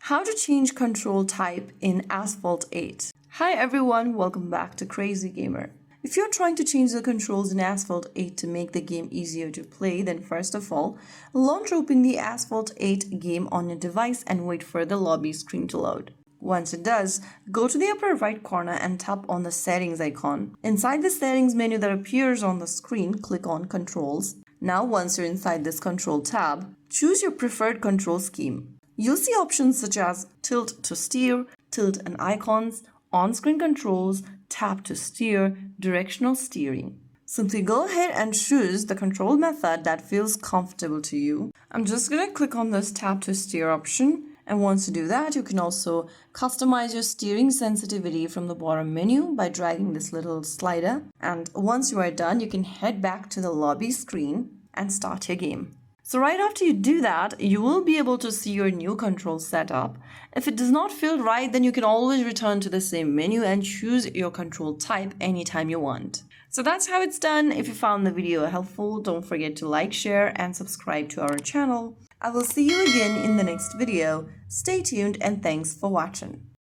How to change control type in Asphalt 8. Hi everyone, welcome back to Crazy Gamer. If you're trying to change the controls in Asphalt 8 to make the game easier to play, then first of all, launch open the Asphalt 8 game on your device and wait for the lobby screen to load. Once it does, go to the upper right corner and tap on the settings icon. Inside the settings menu that appears on the screen, click on Controls. Now once you're inside this control tab, choose your preferred control scheme. You'll see options such as tilt to steer, tilt and icons, on-screen controls, tap to steer, directional steering. Simply go ahead and choose the control method that feels comfortable to you. I'm just going to click on this tap to steer option, and once you do that, you can also customize your steering sensitivity from the bottom menu by dragging this little slider. And once you are done, you can head back to the lobby screen and start your game. So right after you do that, you will be able to see your new control setup. If it does not feel right, then you can always return to the same menu and choose your control type anytime you want. So that's how it's done. If you found the video helpful, don't forget to like, share, and subscribe to our channel. I will see you again in the next video. Stay tuned and thanks for watching.